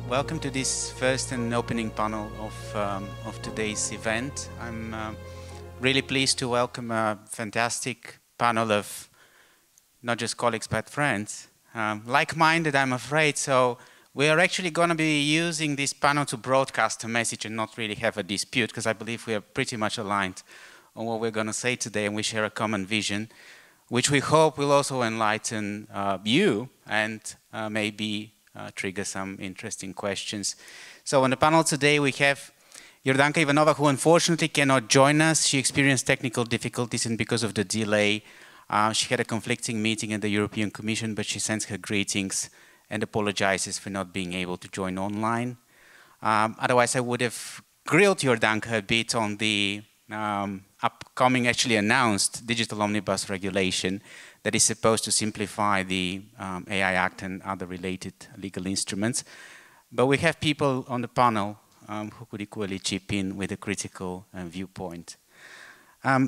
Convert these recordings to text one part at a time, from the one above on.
Welcome to this first and opening panel of today's event. I'm really pleased to welcome a fantastic panel of not just colleagues but friends, like-minded, I'm afraid. So we are actually going to be using this panel to broadcast a message and not really have a dispute, because I believe we are pretty much aligned on what we're going to say today, and we share a common vision, which we hope will also enlighten you and maybe trigger some interesting questions. So on the panel today we have Jordanka Ivanova, who unfortunately cannot join us. She experienced technical difficulties, and because of the delay she had a conflicting meeting at the European Commission, but she sends her greetings and apologizes for not being able to join online. Otherwise I would have grilled Jordanka a bit on the upcoming, actually announced, Digital Omnibus regulation that is supposed to simplify the AI Act and other related legal instruments. But we have people on the panel who could equally chip in with a critical viewpoint.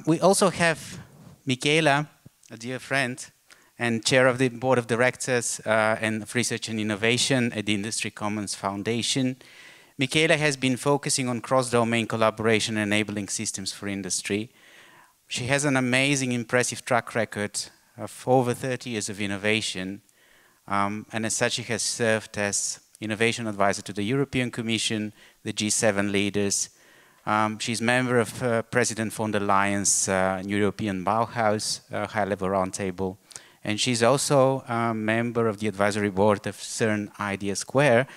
We also have Michela, a dear friend and chair of the board of directors and of research and innovation at the Industry Commons Foundation. Michela has been focusing on cross-domain collaboration and enabling systems for industry. She has an amazing, impressive track record of over 30 years of innovation, and as such she has served as innovation advisor to the European Commission, the G7 leaders. She's member of President von der Leyen's European Bauhaus high-level roundtable, and she's also a member of the advisory board of CERN Idea Square.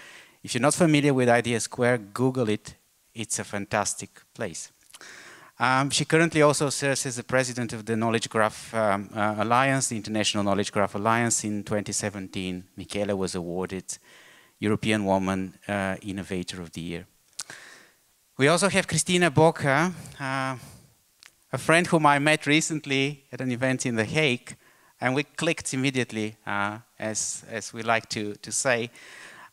If you're not familiar with Idea Square, Google it. It's a fantastic place. She currently also serves as the president of the Knowledge Graph Alliance, the International Knowledge Graph Alliance. In 2017, Michela was awarded European Woman Innovator of the Year. We also have Cristina Boca, a friend whom I met recently at an event in The Hague, and we clicked immediately, as we like to say.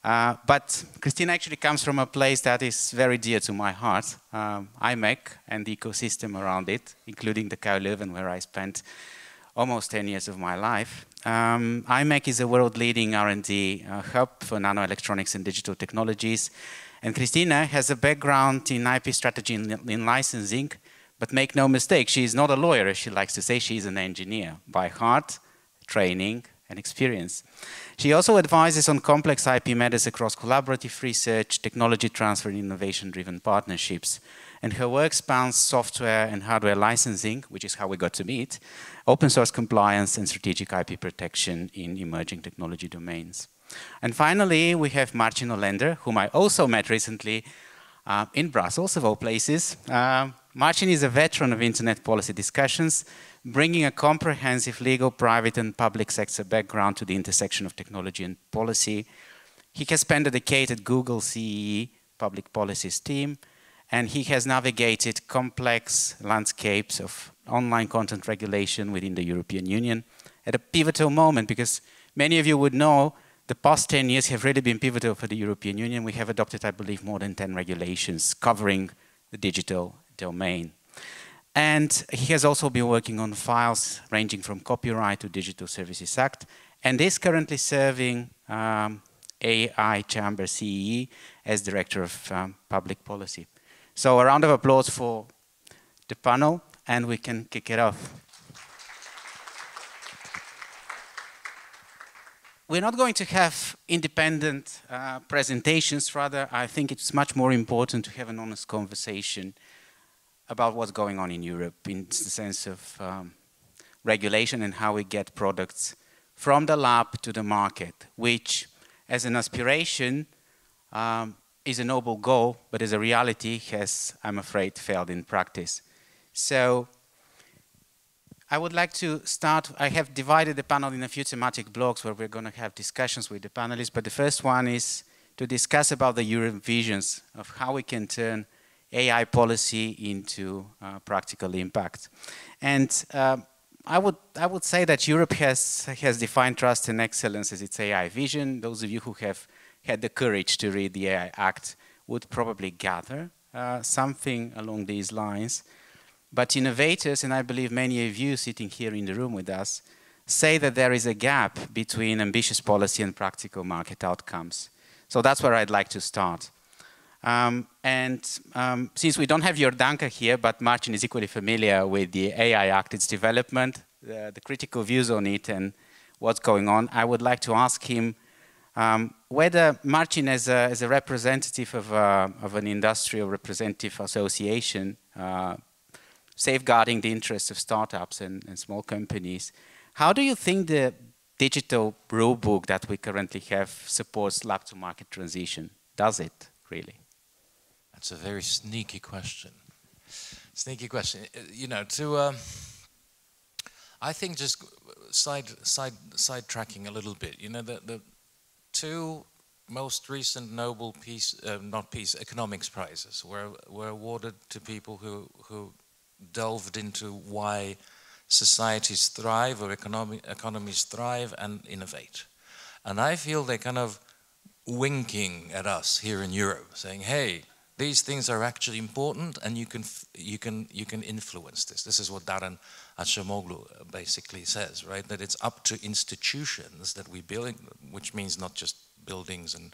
But Cristina actually comes from a place that is very dear to my heart, imec and the ecosystem around it, including the KU Leuven, where I spent almost 10 years of my life. imec is a world-leading R&D hub for nanoelectronics and digital technologies. And Cristina has a background in IP strategy in licensing, but make no mistake, she is not a lawyer, as she likes to say. She is an engineer by heart, training, and experience. She also advises on complex IP matters across collaborative research, technology transfer, and innovation-driven partnerships. And her work spans software and hardware licensing, which is how we got to meet, open source compliance, and strategic IP protection in emerging technology domains. And finally, we have Marcin Olender, whom I also met recently in Brussels, of all places. Marcin is a veteran of internet policy discussions, bringing a comprehensive legal, private, and public sector background to the intersection of technology and policy. He has spent a decade at Google CEE Public Policies team, and he has navigated complex landscapes of online content regulation within the European Union at a pivotal moment, because many of you would know the past 10 years have really been pivotal for the European Union. We have adopted, I believe, more than 10 regulations covering the digital domain. And he has also been working on files ranging from copyright to Digital Services Act, and is currently serving AI Chamber CEE as Director of Public Policy. So a round of applause for the panel, and we can kick it off. We're not going to have independent presentations. Rather, I think it's much more important to have an honest conversation about what's going on in Europe in the sense of regulation and how we get products from the lab to the market, which as an aspiration is a noble goal, but as a reality has, I'm afraid, failed in practice. So I would like to start. I have divided the panel in a few thematic blocks where we're going to have discussions with the panelists, but the first one is to discuss about the Europe visions of how we can turn AI policy into practical impact. And I would say that Europe has defined trust and excellence as its AI vision. Those of you who have had the courage to read the AI Act would probably gather something along these lines. But innovators, and I believe many of you sitting here in the room with us, say that there is a gap between ambitious policy and practical market outcomes. So that's where I'd like to start. Since we don't have Jordanka here, but Marcin is equally familiar with the AI Act, its development, the critical views on it and what's going on, I would like to ask him whether Marcin, as a representative of an industrial representative association, safeguarding the interests of startups and small companies, how do you think the digital rulebook that we currently have supports lab-to-market transition? Does it really? That's a very sneaky question. Sneaky question. You know, I think just sidetracking a little bit. You know, the two most recent Nobel economics prizes were awarded to people who delved into why societies thrive or economies thrive and innovate. And I feel they're kind of winking at us here in Europe, saying, hey, these things are actually important and you can influence this. This is what Daran Acemoglu basically says, right? That it's up to institutions that we build, which means not just buildings and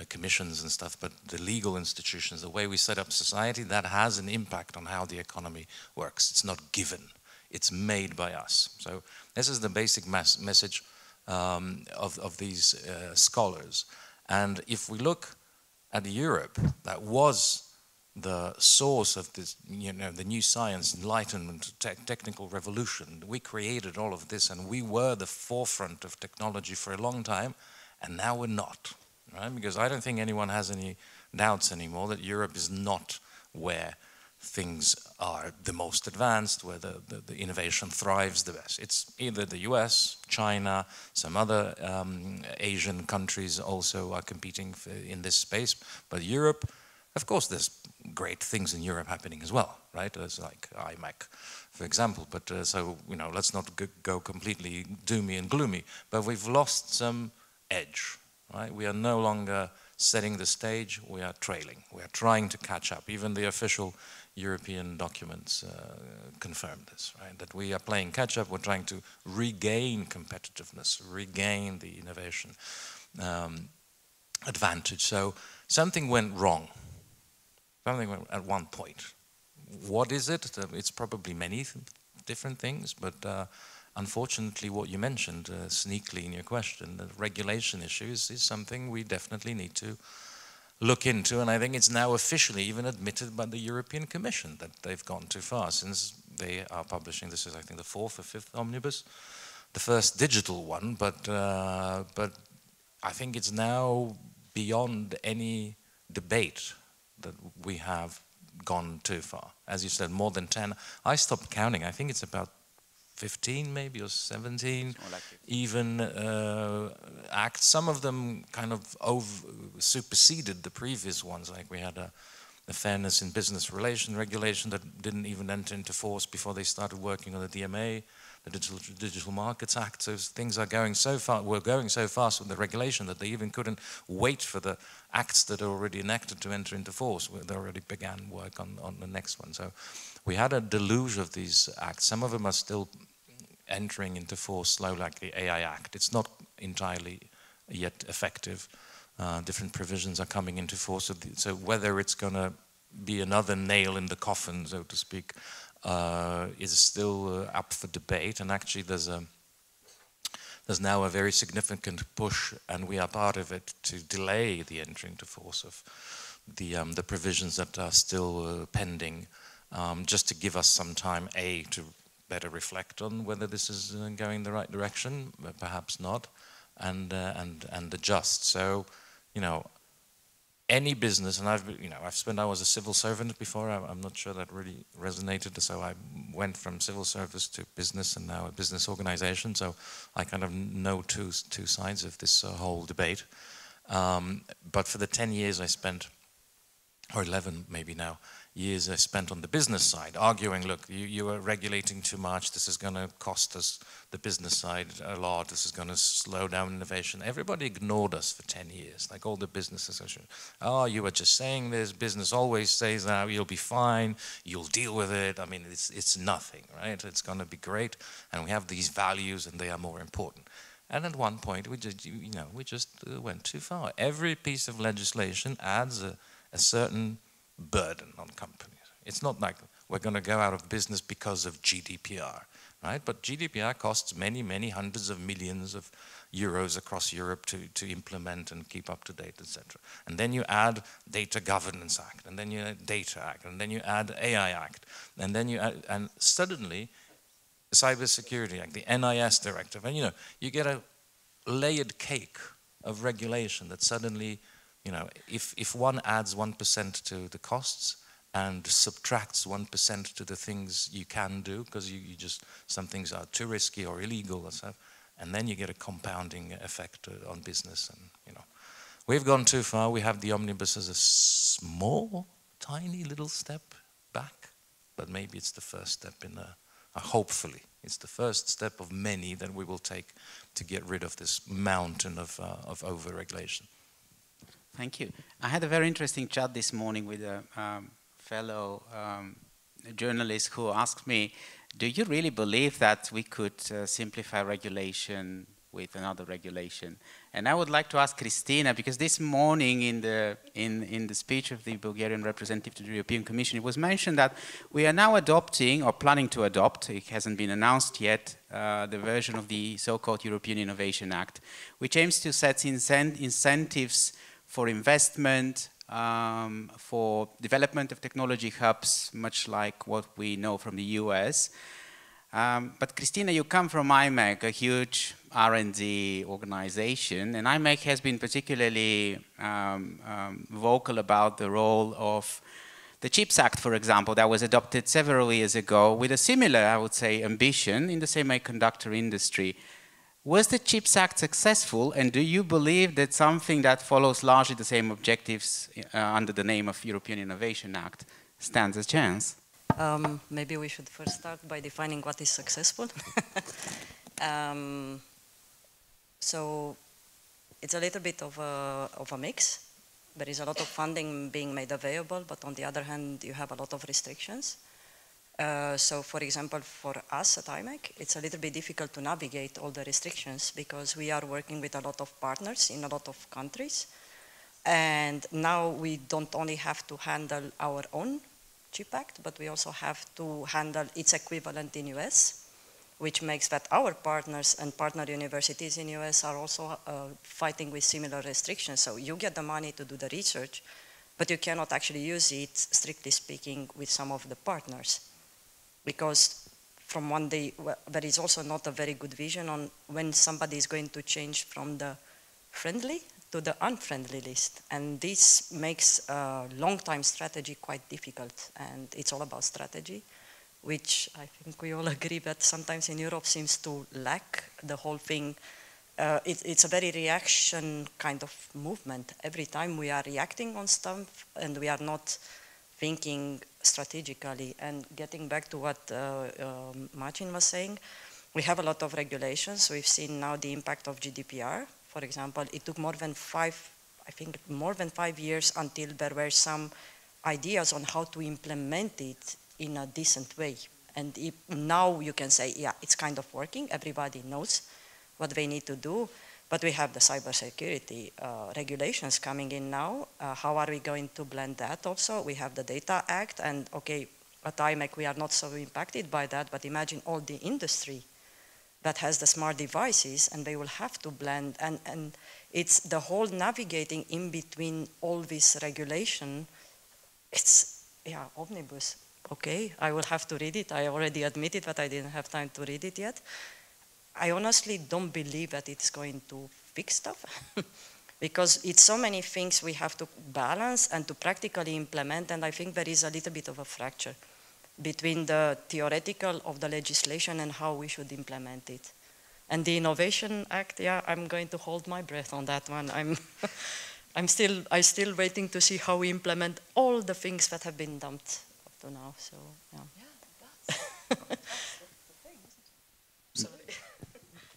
commissions and stuff, but the legal institutions, the way we set up society, that has an impact on how the economy works. It's not given. It's made by us. So this is the basic message of these scholars. And if we look at Europe, that was the source of this, you know, the new science, enlightenment, technical revolution. We created all of this and we were the forefront of technology for a long time, and now we're not, right? Because I don't think anyone has any doubts anymore that Europe is not where things are the most advanced, where the innovation thrives the best. It's either the US, China, some other Asian countries also are competing in this space. But Europe, of course, there's great things in Europe happening as well, right? There's like imec, for example. But so, you know, let's not go completely doomy and gloomy. But we've lost some edge, right? We are no longer setting the stage, we are trailing. We are trying to catch up. Even the official European documents confirm this, right? That we are playing catch up, we're trying to regain competitiveness, regain the innovation advantage. So something went wrong. Something went at one point. What is it? It's probably many different things, but unfortunately what you mentioned sneakily in your question, the regulation issues, is something we definitely need to look into, and I think it's now officially even admitted by the European Commission that they've gone too far, since they are publishing, this is I think the 4th or 5th omnibus, the first digital one, but I think it's now beyond any debate that we have gone too far. As you said, more than 10. I stopped counting. I think it's about 15 maybe or 17 like even acts. Some of them kind of superseded the previous ones, like we had a fairness in business relation regulation that didn't even enter into force before they started working on the DMA, the Digital Markets Act. So things are going so far, we're going so fast with the regulation that they even couldn't wait for the acts that are already enacted to enter into force. They already began work on the next one. So we had a deluge of these acts. Some of them are still entering into force slow, like the AI Act. It's not entirely yet effective. Different provisions are coming into force. So whether it's going to be another nail in the coffin, so to speak, is still up for debate. And actually there's now a very significant push, and we are part of it, to delay the entry into force of the provisions that are still pending, just to give us some time, to better reflect on whether this is going the right direction, but perhaps not, and adjust. So, you know, any business, and I was a civil servant before. I'm not sure that really resonated. So I went from civil service to business, and now a business organization. So I kind of know two sides of this whole debate. But for the 10 years I spent, or 11 maybe now, years I spent on the business side, arguing, look, you are regulating too much, this is going to cost us, the business side, a lot, this is going to slow down innovation. Everybody ignored us for 10 years, like all the businesses. Oh, you were just saying this, business always says that, you'll be fine, you'll deal with it. I mean, it's nothing, right? It's going to be great, and we have these values, and they are more important. And at one point, we just went too far. Every piece of legislation adds a certain burden on companies. It's not like we're going to go out of business because of GDPR, right? But GDPR costs many, many hundreds of millions of euros across Europe to implement and keep up to date, etc. And then you add Data Governance Act, and then you add Data Act, and then you add AI Act, and then you add, and suddenly Cybersecurity Act, the NIS Directive, and you get a layered cake of regulation that suddenly, if one adds 1% to the costs and subtracts 1% to the things you can do, because you just, some things are too risky or illegal or stuff, and then you get a compounding effect on business. And we've gone too far. We have the omnibus as a small, tiny little step back, but maybe it's the first step in hopefully, it's the first step of many that we will take to get rid of this mountain of over-regulation. Thank you. I had a very interesting chat this morning with a fellow journalist who asked me, do you really believe that we could simplify regulation with another regulation? And I would like to ask Cristina, because this morning in the speech of the Bulgarian representative to the European Commission, it was mentioned that we are now adopting, or planning to adopt, it hasn't been announced yet, the version of the so-called European Innovation Act, which aims to set incentives for investment, for development of technology hubs, much like what we know from the US. But Cristina, you come from imec, a huge R&D organization, and imec has been particularly vocal about the role of the CHIPS Act, for example, that was adopted several years ago with a similar, I would say, ambition in the semiconductor industry. Was the CHIPS Act successful, and do you believe that something that follows largely the same objectives under the name of European Innovation Act stands a chance? Maybe we should first start by defining what is successful. So it's a little bit of a mix. There is a lot of funding being made available, but on the other hand, you have a lot of restrictions. So for example, for us at imec, it's a little bit difficult to navigate all the restrictions because we are working with a lot of partners in a lot of countries. And now we don't only have to handle our own CHIP Act, but we also have to handle its equivalent in US, which makes that our partners and partner universities in US are also fighting with similar restrictions. So you get the money to do the research, but you cannot actually use it, strictly speaking, with some of the partners. Because from one day, there is also not a very good vision on when somebody is going to change from the friendly to the unfriendly list. And this makes a long-time strategy quite difficult. And it's all about strategy, which I think we all agree that sometimes in Europe seems to lack the whole thing. It's a very reaction kind of movement. Every time we are reacting on stuff and we are not thinking strategically. And getting back to what Marcin was saying, we have a lot of regulations. We've seen now the impact of GDPR. For example, it took more than 5 years until there were some ideas on how to implement it in a decent way. And now you can say, yeah, it's kind of working. Everybody knows what they need to do. But we have the cybersecurity regulations coming in now. How are we going to blend that also? We have the Data Act, and okay, at imec we are not so impacted by that, but imagine all the industry that has the smart devices, and they will have to blend. And it's the whole navigating in between all this regulation. It's, yeah, omnibus. Okay, I will have to read it. I already admitted that I didn't have time to read it yet. I honestly don't believe that it's going to fix stuff because it's so many things we have to balance and to practically implement, and I think there is a little bit of a fracture between the theoretical of the legislation and how we should implement it. And the Innovation Act, yeah, I'm going to hold my breath on that one. I'm still waiting to see how we implement all the things that have been dumped to now. So yeah. That's the thing, isn't it?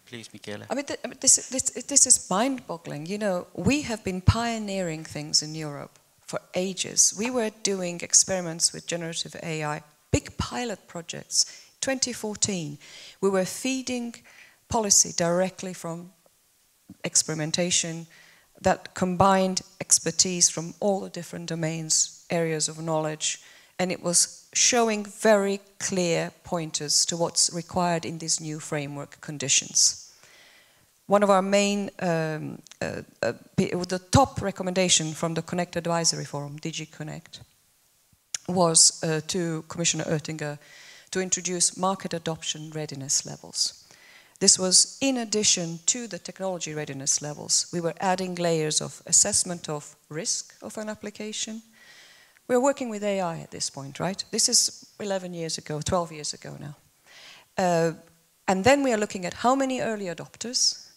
Please, Michela. I mean, this is mind-boggling. You know, we have been pioneering things in Europe for ages. We were doing experiments with generative AI, big pilot projects. 2014, we were feeding policy directly from experimentation that combined expertise from all the different domains, areas of knowledge, and it was showing very clear pointers to what's required in these new framework conditions. One of our main, the top recommendation from the Connect Advisory Forum, DG Connect, was to Commissioner Oettinger to introduce market adoption readiness levels. This was in addition to the technology readiness levels. We were adding layers of assessment of risk of an application. We're working with AI at this point, right? This is 11 years ago, 12 years ago now. And then we are looking at how many early adopters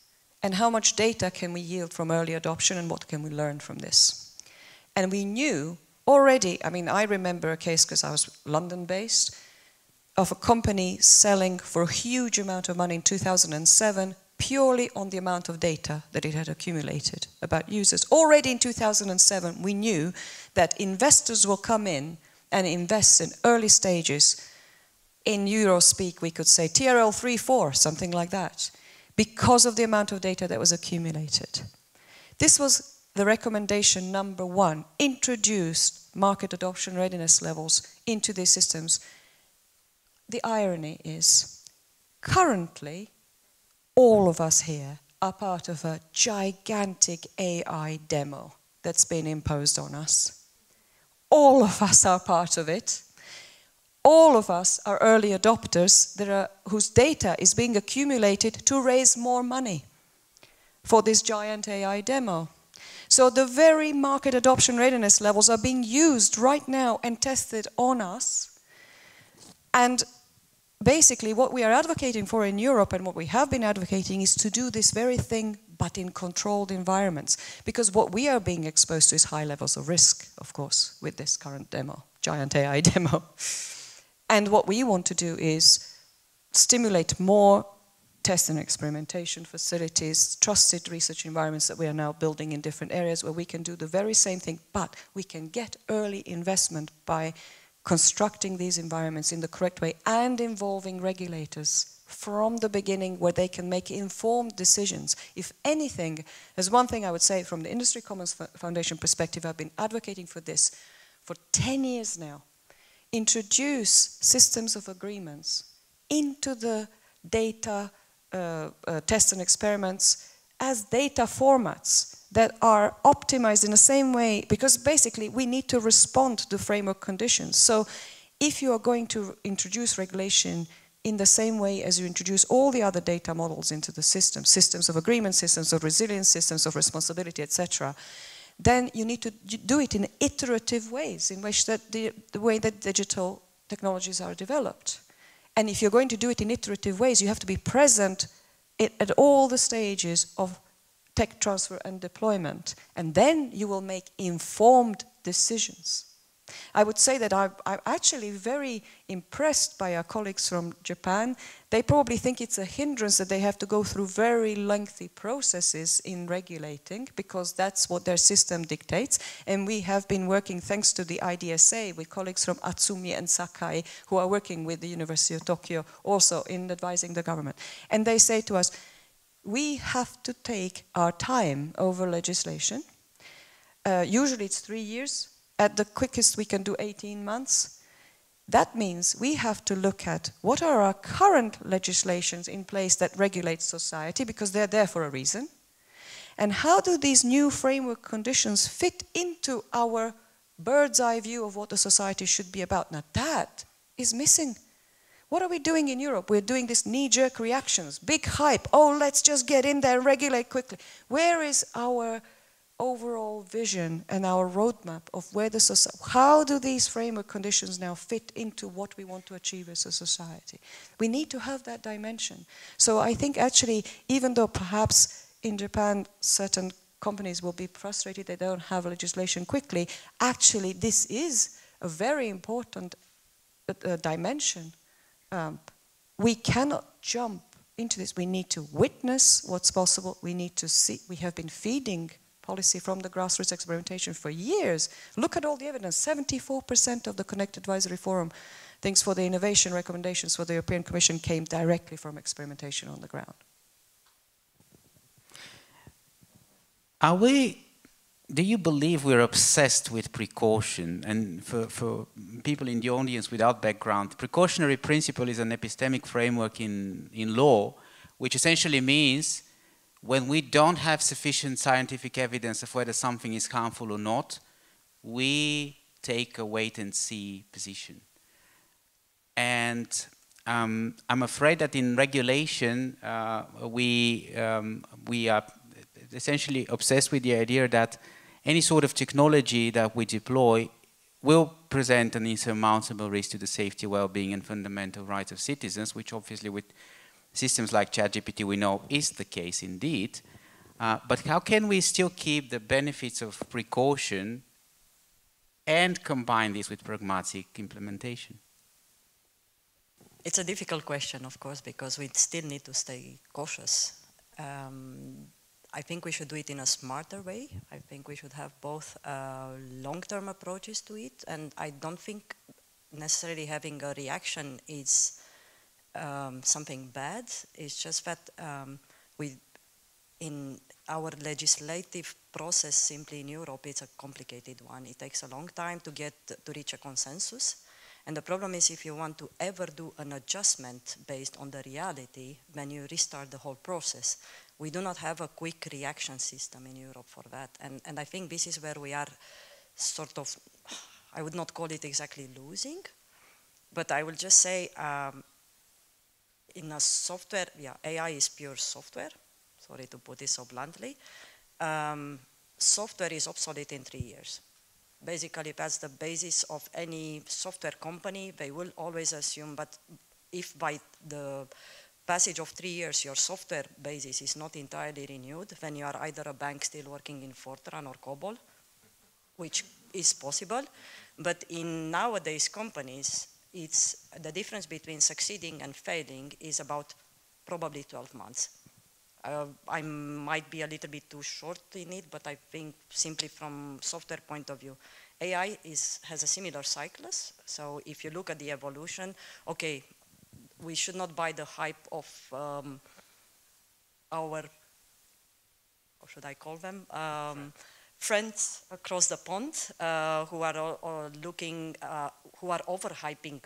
and how much data can we yield from early adoption and what can we learn from this. And we knew already, I mean, I remember a case because I was London-based, of a company selling for a huge amount of money in 2007 purely on the amount of data that it had accumulated about users. Already in 2007 we knew that investors will come in and invest in early stages. In Euro speak we could say TRL 3-4, something like that, because of the amount of data that was accumulated. This was the recommendation number 1, introduced market adoption readiness levels into these systems. The irony is, currently, all of us here are part of a gigantic AI demo that's been imposed on us. All of us are part of it. All of us are early adopters whose data is being accumulated to raise more money for this giant AI demo. So the very market adoption readiness levels are being used right now and tested on us. And basically what we are advocating for in Europe and what we have been advocating is to do this very thing but in controlled environments. Because what we are being exposed to is high levels of risk, of course, with this current demo, giant AI demo. And what we want to do is stimulate more test and experimentation facilities, trusted research environments that we are now building in different areas where we can do the very same thing, but we can get early investment by constructing these environments in the correct way and involving regulators from the beginning where they can make informed decisions. If anything, there's one thing I would say from the Industry Commons Foundation perspective, I've been advocating for this for 10 years now. Introduce systems of agreements into the data tests and experiments as data formats that are optimized in the same way, because basically we need to respond to framework conditions. So if you are going to introduce regulation in the same way as you introduce all the other data models into the system, systems of agreement, systems of resilience, systems of responsibility, etc., then you need to do it in iterative ways in which that the way that digital technologies are developed. And if you're going to do it in iterative ways, you have to be present at all the stages of tech transfer and deployment, and then you will make informed decisions. I would say that I'm actually very impressed by our colleagues from Japan. They probably think it's a hindrance that they have to go through very lengthy processes in regulating, because that's what their system dictates. And we have been working, thanks to the IDSA, with colleagues from Atsumi and Sakai, who are working with the University of Tokyo, also in advising the government. And they say to us, we have to take our time over legislation. Usually it's 3 years. At the quickest we can do 18 months. That means we have to look at what are our current legislations in place that regulate society, because they're there for a reason. And how do these new framework conditions fit into our bird's eye view of what the society should be about? Now that is missing. What are we doing in Europe? We're doing this knee-jerk reactions, big hype. Oh, let's just get in there and regulate quickly. Where is our overall vision and our roadmap of where the society, how do these framework conditions now fit into what we want to achieve as a society? We need to have that dimension. So I think actually, even though perhaps in Japan certain companies will be frustrated they don't have legislation quickly, actually this is a very important dimension, we cannot jump into this. We need to witness what's possible. We need to see. We have been feeding policy from the grassroots experimentation for years. Look at all the evidence. 74% of the Connect Advisory Forum thinks for the innovation recommendations for the European Commission came directly from experimentation on the ground. Do you believe we're obsessed with precaution? And for people in the audience without background, precautionary principle is an epistemic framework in law, which essentially means when we don't have sufficient scientific evidence of whether something is harmful or not, we take a wait-and-see position. And I'm afraid that in regulation, we are essentially obsessed with the idea that any sort of technology that we deploy will present an insurmountable risk to the safety, well-being, and fundamental rights of citizens, which obviously with systems like ChatGPT we know is the case indeed. But how can we still keep the benefits of precaution and combine this with pragmatic implementation? It's a difficult question, of course, because we still need to stay cautious. I think we should do it in a smarter way. I think we should have both long-term approaches to it, and I don't think necessarily having a reaction is something bad. It's just that in our legislative process simply in Europe, it's a complicated one. It takes a long time to reach a consensus. And the problem is if you want to ever do an adjustment based on the reality, then you restart the whole process. We do not have a quick reaction system in Europe for that. And I think this is where we are sort of, I would not call it exactly losing, but I will just say in a software, yeah, AI is pure software. Sorry to put it so bluntly. Software is obsolete in 3 years. Basically, that's the basis of any software company. They will always assume, but if by the passage of 3 years your software basis is not entirely renewed, then you are either a bank still working in Fortran or COBOL, which is possible. But in nowadays companies, it's the difference between succeeding and failing is about probably 12 months. I might be a little bit too short in it, but I think simply from software point of view, AI has a similar cyclus. So if you look at the evolution, okay, we should not buy the hype of our, how should I call them? Friends across the pond who are looking, who are overhyping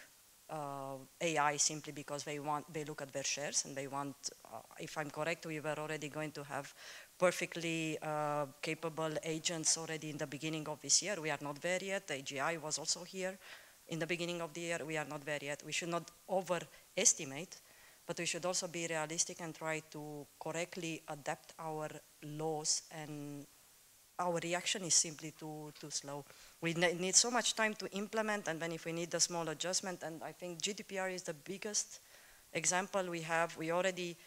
AI simply because they look at their shares and they want, if I'm correct, we were already going to have perfectly capable agents already in the beginning of this year. We are not there yet. AGI was also here in the beginning of the year. We are not there yet. We should not overestimate, but we should also be realistic and try to correctly adapt our laws, and our reaction is simply too slow. We need so much time to implement, and then if we need a small adjustment, and I think GDPR is the biggest example we have. We already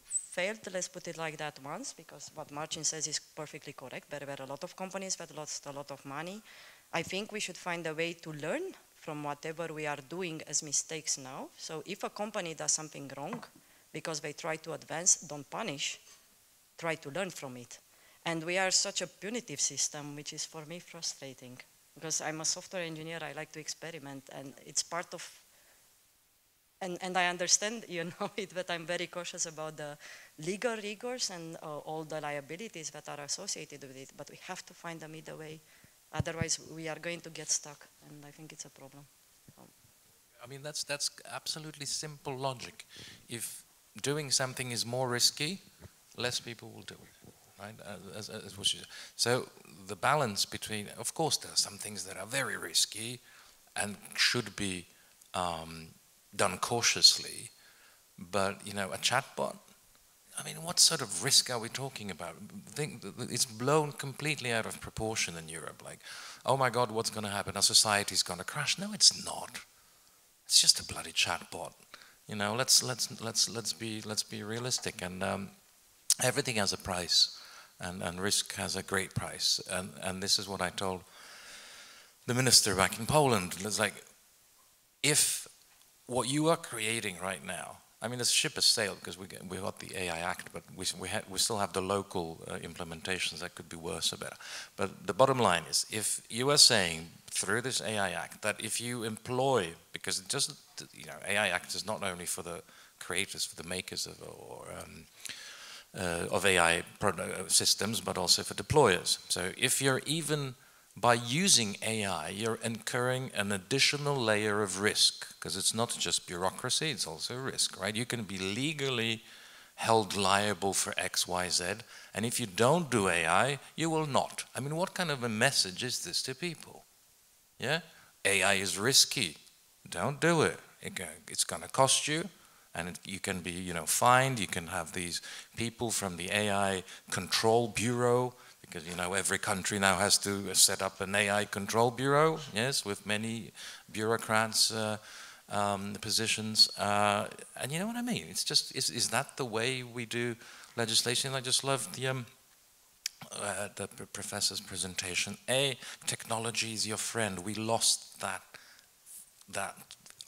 failed, let's put it like that, once, because what Marcin says is perfectly correct. There were a lot of companies that lost a lot of money. I think we should find a way to learn from whatever we are doing as mistakes now. So if a company does something wrong because they try to advance, don't punish, try to learn from it. And we are such a punitive system, which is for me frustrating, because I'm a software engineer, I like to experiment, and it's part of, and I understand, you know it, but I'm very cautious about the legal rigors and all the liabilities that are associated with it, but we have to find a middle way. Otherwise, we are going to get stuck, and I think it's a problem. I mean, that's absolutely simple logic. If doing something is more risky, less people will do it. Right? As what you said. So the balance between, of course, there are some things that are very risky and should be done cautiously, but you know, a chatbot, I mean, what sort of risk are we talking about? It's blown completely out of proportion in Europe. Like, oh my God, what's going to happen? Our society's going to crash. No, it's not. It's just a bloody chatbot. You know, let's be realistic, and everything has a price. And risk has a great price. And this is what I told the minister back in Poland. It's like, if what you are creating right now, I mean, the ship has sailed because we got the AI Act, but we still have the local implementations that could be worse or better. But the bottom line is, if you are saying through this AI Act that if you employ, because it just, you know, AI Act is not only for the creators, for the makers of AI systems, but also for deployers. So if you're even by using AI, you're incurring an additional layer of risk, because it's not just bureaucracy, it's also risk, right? You can be legally held liable for X, Y, Z, and if you don't do AI, you will not. I mean, what kind of a message is this to people? Yeah? AI is risky. Don't do it. It's going to cost you, and you can be, you know, fined. You can have these people from the AI Control Bureau, because, you know, every country now has to set up an AI control bureau, yes, with many bureaucrats positions. And you know what I mean? It's just, is that the way we do legislation? I just love the professor's presentation. Technology is your friend. We lost that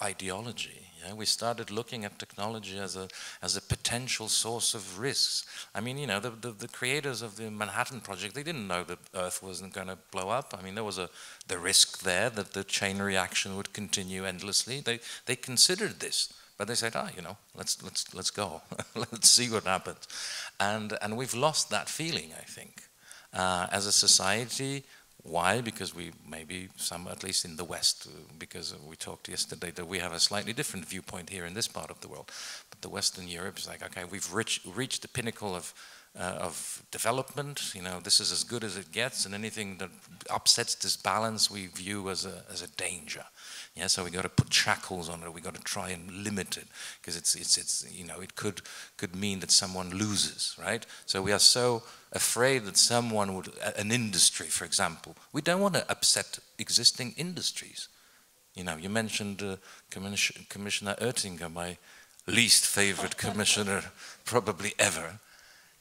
ideology. Yeah? We started looking at technology as a potential source of risks. I mean, you know, the creators of the Manhattan Project, they didn't know that Earth wasn't going to blow up. I mean, there was the risk there that the chain reaction would continue endlessly. They considered this, but they said, you know, let's go. Let's see what happens. And we've lost that feeling, I think, as a society. Why? Because we maybe some, at least in the West, because we talked yesterday that we have a slightly different viewpoint here in this part of the world. But the Western Europe is like, okay, we've reached the pinnacle of development. You know, this is as good as it gets, and anything that upsets this balance we view as a danger. Yeah, so we got to put shackles on it. We got to try and limit it, because it's you know, it could mean that someone loses, right? So we are so afraid that someone would, an industry, for example, we don't want to upset existing industries. You know, you mentioned Commissioner Oettinger, my least favorite commissioner probably ever,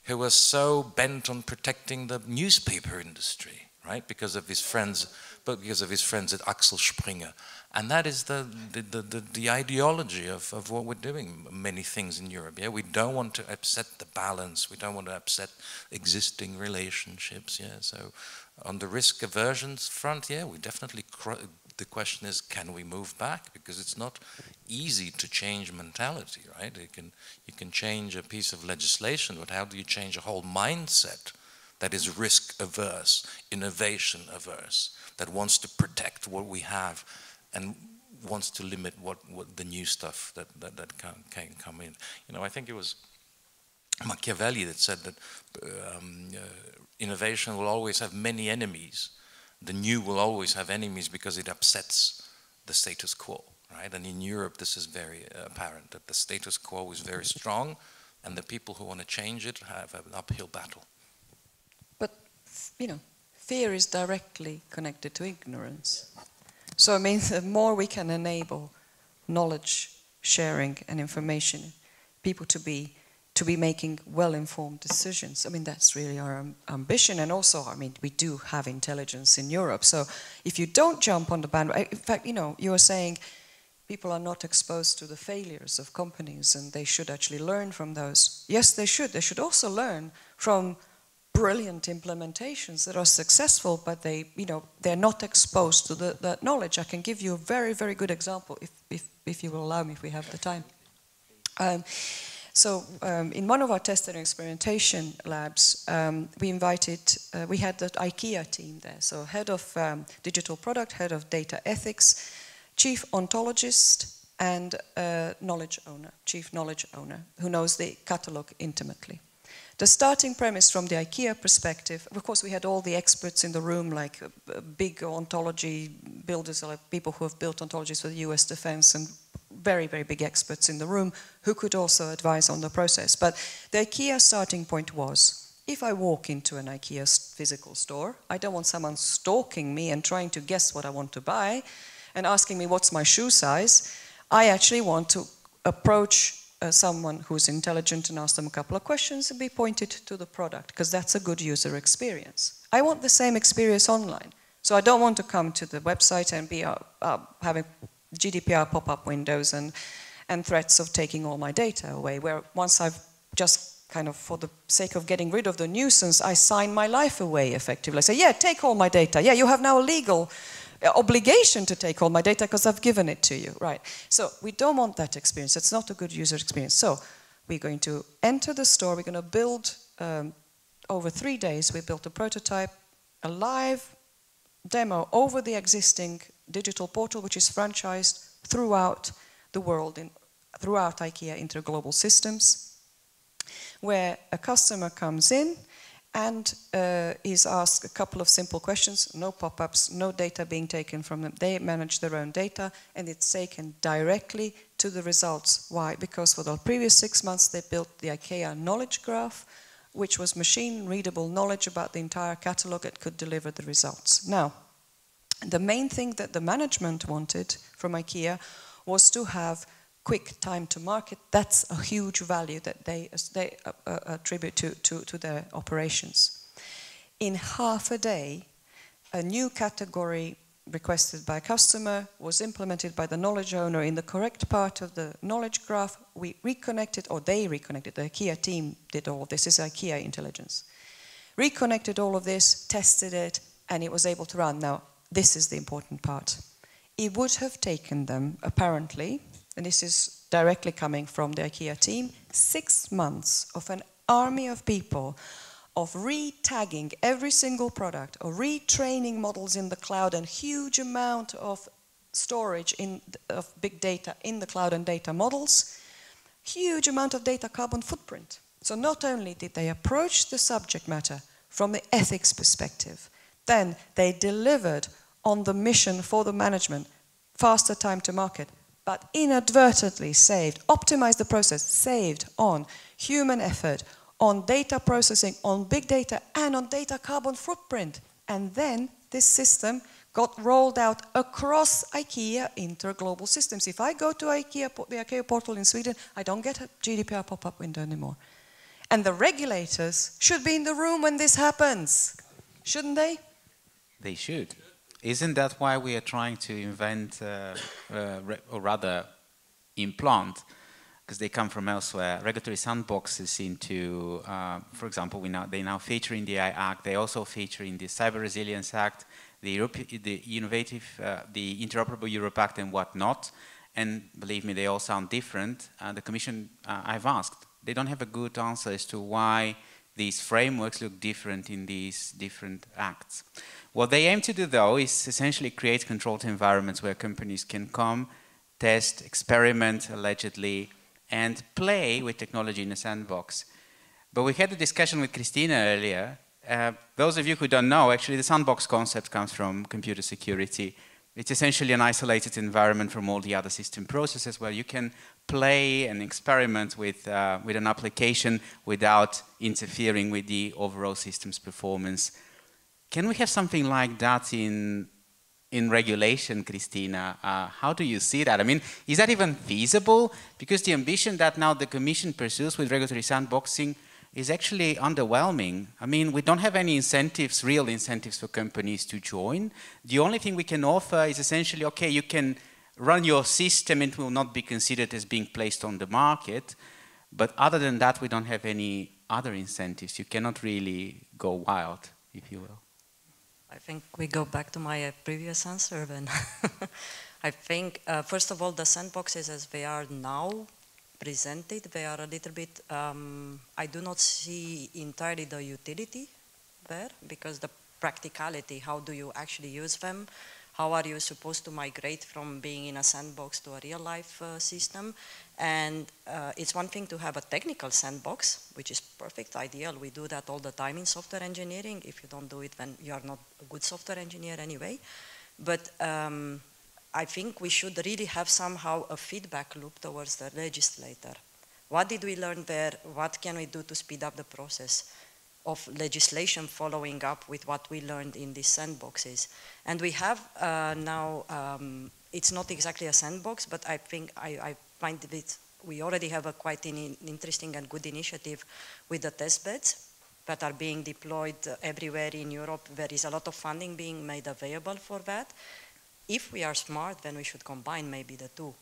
who was so bent on protecting the newspaper industry, right? Because of his friends, but because of his friends at Axel Springer. And that is the ideology of what we're doing, many things in Europe. Yeah, we don't want to upset the balance. We don't want to upset existing relationships. Yeah, so on the risk aversions front, yeah, we definitely. The question is, can we move back? Because it's not easy to change mentality, right? You can change a piece of legislation, but how do you change a whole mindset that is risk averse, innovation averse, that wants to protect what we have and wants to limit what the new stuff that can come in. You know, I think it was Machiavelli that said that innovation will always have many enemies. The new will always have enemies because it upsets the status quo, right? And in Europe, this is very apparent, that the status quo is very strong, and the people who want to change it have an uphill battle. But, you know, fear is directly connected to ignorance. So it means the more we can enable knowledge sharing and information, people to be making well-informed decisions. I mean, that's really our ambition. And also, I mean, we do have intelligence in Europe. So if you don't jump on the bandwagon, in fact, you know, you were saying people are not exposed to the failures of companies and they should actually learn from those. Yes, they should. They should also learn from brilliant implementations that are successful, but they, you know, they're not exposed to that knowledge. I can give you a very, very good example, if you will allow me, if we have the time. In one of our test and experimentation labs, we had the IKEA team there. So head of digital product, head of data ethics, chief ontologist, and chief knowledge owner, who knows the catalog intimately. The starting premise from the IKEA perspective, of course, we had all the experts in the room, like big ontology builders, like people who have built ontologies for the US defense, and very, very big experts in the room who could also advise on the process. But the IKEA starting point was, if I walk into an IKEA physical store, I don't want someone stalking me and trying to guess what I want to buy and asking me what's my shoe size. I actually want to approach someone who's intelligent and ask them a couple of questions and be pointed to the product, because that's a good user experience. I want the same experience online. So I don't want to come to the website and be having GDPR pop-up windows and threats of taking all my data away, where once I've just kind of, for the sake of getting rid of the nuisance, I sign my life away effectively. I say, yeah, take all my data. Yeah, you have now a legal obligation to take all my data because I've given it to you, right? So we don't want that experience. It's not a good user experience. So we're going to enter the store. We're going to build, over 3 days, we built a prototype, a live demo over the existing digital portal, which is franchised throughout the world, throughout IKEA interglobal systems, where a customer comes in and is asked a couple of simple questions, no pop-ups, no data being taken from them. They manage their own data, and it's taken directly to the results. Why? Because for the previous 6 months, they built the IKEA knowledge graph, which was machine-readable knowledge about the entire catalog that could deliver the results. Now, the main thing that the management wanted from IKEA was to have quick time to market. That's a huge value that they attribute to their operations. In half a day, a new category requested by a customer was implemented by the knowledge owner in the correct part of the knowledge graph. We reconnected, or they reconnected, the IKEA team did all of this. This is IKEA intelligence. Reconnected all of this, tested it, and it was able to run. Now, this is the important part. It would have taken them, apparently, and this is directly coming from the IKEA team, 6 months of an army of people of re-tagging every single product, or retraining models in the cloud, and huge amount of storage of big data in the cloud and data models, huge amount of data carbon footprint. So not only did they approach the subject matter from the ethics perspective, then they delivered on the mission for the management, faster time to market, but inadvertently optimized the process, saved on human effort, on data processing, on big data, and on data carbon footprint. And then this system got rolled out across IKEA interglobal systems. If I go to the IKEA portal in Sweden, I don't get a GDPR pop-up window anymore. And the regulators should be in the room when this happens, shouldn't they? They should. Isn't that why we are trying to invent, or rather implant, because they come from elsewhere, regulatory sandboxes into, for example, they now feature in the AI Act, they also feature in the Cyber Resilience Act, the Interoperable Europe Act and whatnot, and believe me, they all sound different. The Commission, I've asked, they don't have a good answer as to why these frameworks look different in these different acts. What they aim to do, though, is essentially create controlled environments where companies can come, test, experiment, allegedly, and play with technology in a sandbox. But we had a discussion with Cristina earlier. Those of you who don't know, actually, the sandbox concept comes from computer security. It's essentially an isolated environment from all the other system processes where you can play and experiment with an application without interfering with the overall system's performance. Can we have something like that in regulation, Cristina? How do you see that? I mean, is that even feasible? Because the ambition that now the Commission pursues with regulatory sandboxing is actually underwhelming. I mean, we don't have any incentives, real incentives for companies to join. The only thing we can offer is essentially, okay, you can run your system and it will not be considered as being placed on the market. But other than that, we don't have any other incentives. You cannot really go wild, if you will. I think we go back to my previous answer then. I think, first of all, the sandboxes as they are now presented, they are a little bit, I do not see entirely the utility there, because the practicality, how do you actually use them? How are you supposed to migrate from being in a sandbox to a real life system? And it's one thing to have a technical sandbox, which is perfect, ideal. We do that all the time in software engineering. If you don't do it, then you are not a good software engineer anyway. But I think we should really have somehow a feedback loop towards the legislator. What did we learn there? What can we do to speed up the process of legislation following up with what we learned in these sandboxes? And we have now, it's not exactly a sandbox, but I think I find that we already have a quite an interesting and good initiative with the test beds that are being deployed everywhere in Europe. There is a lot of funding being made available for that. if we are smart, then we should combine maybe the two.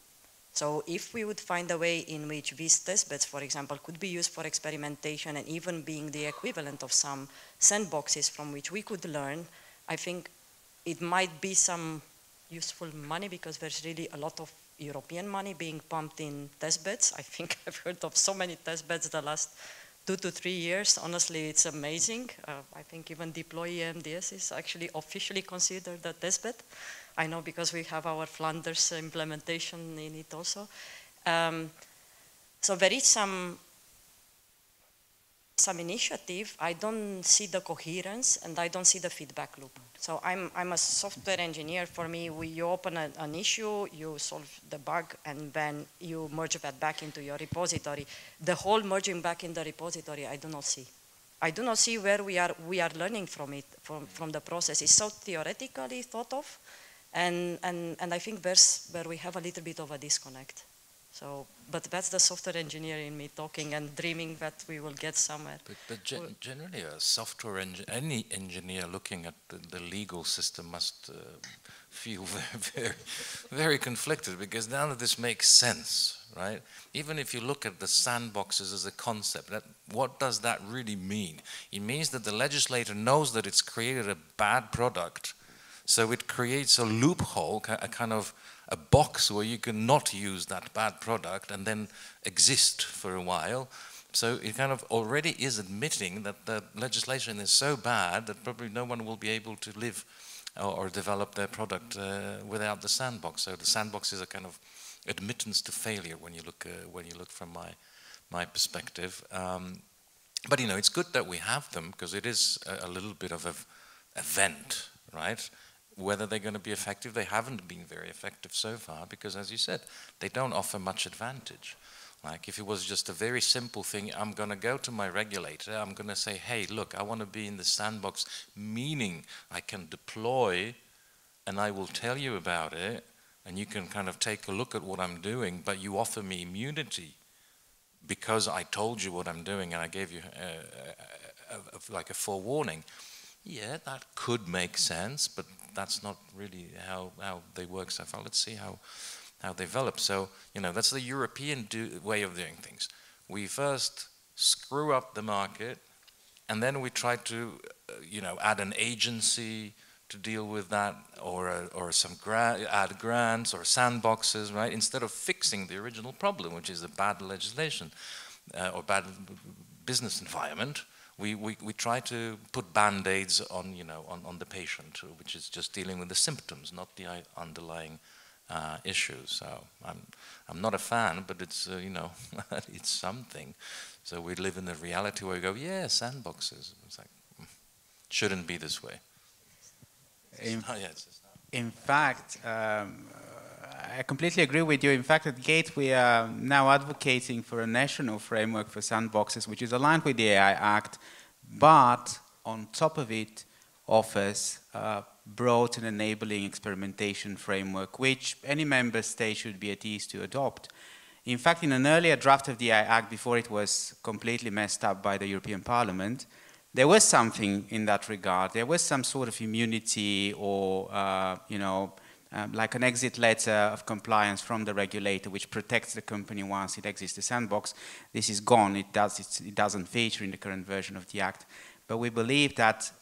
So if we would find a way in which these testbeds, for example, could be used for experimentation and even being the equivalent of some sandboxes from which we could learn, I think it might be some useful money, because there's really a lot of European money being pumped in testbeds. I think I've heard of so many testbeds the last 2 to 3 years. Honestly, it's amazing. I think even deploy EMDS is actually officially considered a testbed. I know because we have our Flanders implementation in it also. So there is some initiative. I don't see the coherence and I don't see the feedback loop. So I'm a software engineer. For me, you open an issue, you solve the bug, and then you merge that back into your repository. The whole merging back in the repository, I do not see. I do not see where we are learning from it, from the process. It's so theoretically thought of, and I think there's where we have a little bit of a disconnect. So, but that's the software engineer in me talking and dreaming that we will get somewhere. But generally, a software any engineer looking at the legal system must feel very, very conflicted, because none of this makes sense, right? Even if you look at the sandboxes as a concept, what does that really mean? It means that the legislator knows that it's created a bad product, so it creates a loophole, a kind of a box where you can not use that bad product and then exist for a while. So it kind of already is admitting that the legislation is so bad that probably no one will be able to live or develop their product without the sandbox. So the sandbox is a kind of admittance to failure when you look from my perspective. But you know, it's good that we have them, because it is a little bit of an event, right? Whether they're going to be effective, they haven't been very effective so far, because, as you said, they don't offer much advantage. Like, if it was just a very simple thing, I'm going to go to my regulator, I'm going to say, hey, look, I want to be in the sandbox, meaning I can deploy and I will tell you about it, and you can kind of take a look at what I'm doing, but you offer me immunity because I told you what I'm doing and I gave you like a forewarning. Yeah, that could make sense, but that's not really how they work so far. Let's see how they develop. So, you know, that's the European way of doing things. We first screw up the market, and then we try to, you know, add an agency to deal with that, or some add grants or sandboxes, right? Instead of fixing the original problem, which is the bad legislation or bad business environment. We try to put band-aids on, you know, on the patient, which is just dealing with the symptoms, not the underlying issues. So I'm not a fan, but it's you know, it's something. So we live in a reality where we go, yeah, sandboxes. It's like shouldn't be this way. In fact, I completely agree with you. In fact, at GATE, we are now advocating for a national framework for sandboxes, which is aligned with the AI Act, but on top of it offers a broad and enabling experimentation framework, which any member state should be at ease to adopt. In fact, in an earlier draft of the AI Act, before it was completely messed up by the European Parliament, there was something in that regard. There was some sort of immunity or, you know, like an exit letter of compliance from the regulator, which protects the company once it exits the sandbox. This is gone. It doesn't feature in the current version of the Act. But we believe that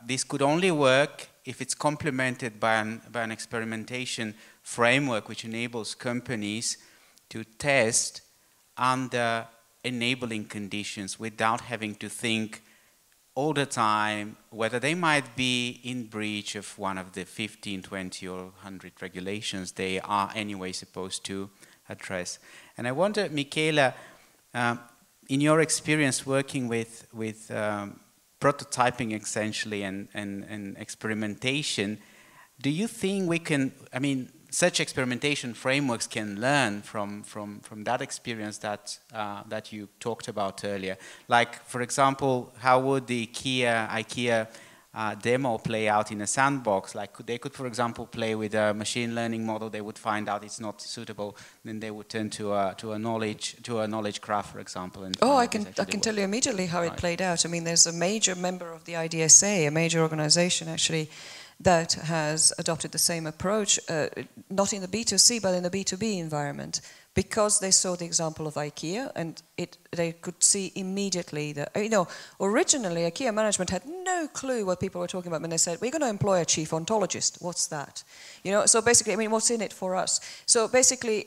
this could only work if it's complemented by an experimentation framework which enables companies to test under enabling conditions without having to think all the time whether they might be in breach of one of the 15, 20 or 100 regulations they are anyway supposed to address. And I wonder, Michela, in your experience working with prototyping essentially and experimentation, do you think we can, I mean, such experimentation frameworks can learn from that experience that you talked about earlier? Like, for example, how would the IKEA demo play out in a sandbox? Like, they could, for example, play with a machine learning model. They would find out it's not suitable, then they would turn to a knowledge graph, for example. And I can tell you immediately how it played out. I mean, there's a major member of the IDSA, a major organization actually, that has adopted the same approach, not in the B2C, but in the B2B environment, because they saw the example of IKEA, and they could see immediately that, originally IKEA management had no clue what people were talking about when they said, we're going to employ a chief ontologist. What's that? So basically, what's in it for us? So basically,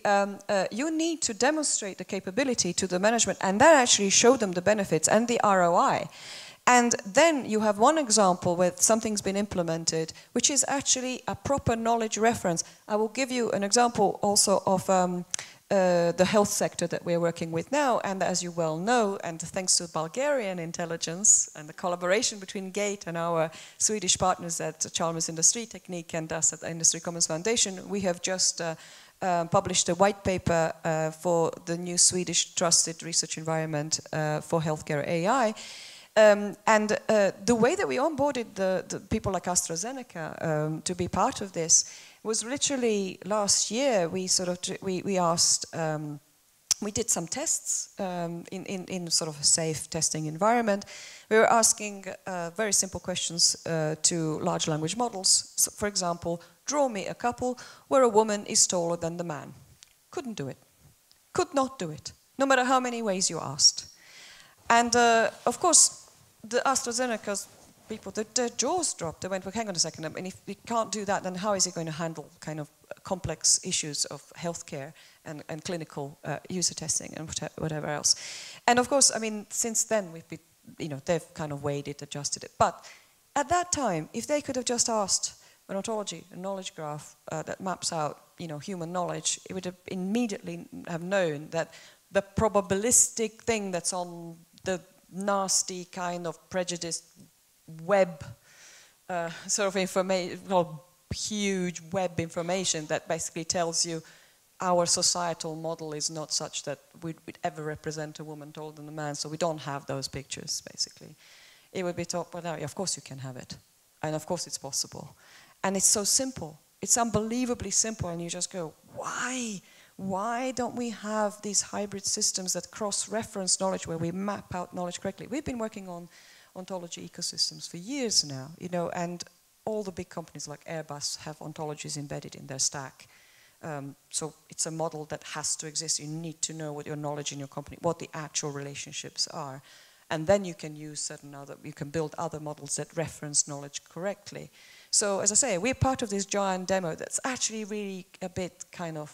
you need to demonstrate the capability to the management, and that actually showed them the benefits and the ROI. And then you have one example where something's been implemented, which is actually a proper knowledge reference. I will give you an example also of the health sector that we're working with now, and as you well know, and thanks to Bulgarian intelligence and the collaboration between GATE and our Swedish partners at Chalmers Industry Technique and us at the Industry Commons Foundation, we have just published a white paper for the new Swedish trusted research environment for healthcare AI. The way that we onboarded the people like AstraZeneca to be part of this was literally last year. We asked, we did some tests in sort of a safe testing environment. We were asking very simple questions to large language models. So, for example, draw me a couple where a woman is taller than the man. Couldn't do it. Could not do it, no matter how many ways you asked. And of course, the AstraZeneca's people, their jaws dropped. They went, well, hang on a second, if we can't do that, then how is it going to handle kind of complex issues of healthcare and clinical user testing and whatever else? And of course, since then, we've been, they've kind of weighed it, adjusted it. But at that time, if they could have just asked an ontology, a knowledge graph that maps out, human knowledge, it would have immediately have known that the probabilistic thing that's on the nasty kind of prejudiced web sort of information, huge web information that basically tells you our societal model is not such that we'd ever represent a woman taller than a man, so we don't have those pictures, basically. It would be taught, well, of course you can have it, and of course it's possible. And it's so simple. It's unbelievably simple, and you just go, why? Why don't we have these hybrid systems that cross-reference knowledge where we map out knowledge correctly? We've been working on ontology ecosystems for years now, and all the big companies like Airbus have ontologies embedded in their stack. So it's a model that has to exist. You need to know what your knowledge in your company, what the actual relationships are. And then you can use you can build other models that reference knowledge correctly. So as I say, we're part of this giant demo that's actually really a bit kind of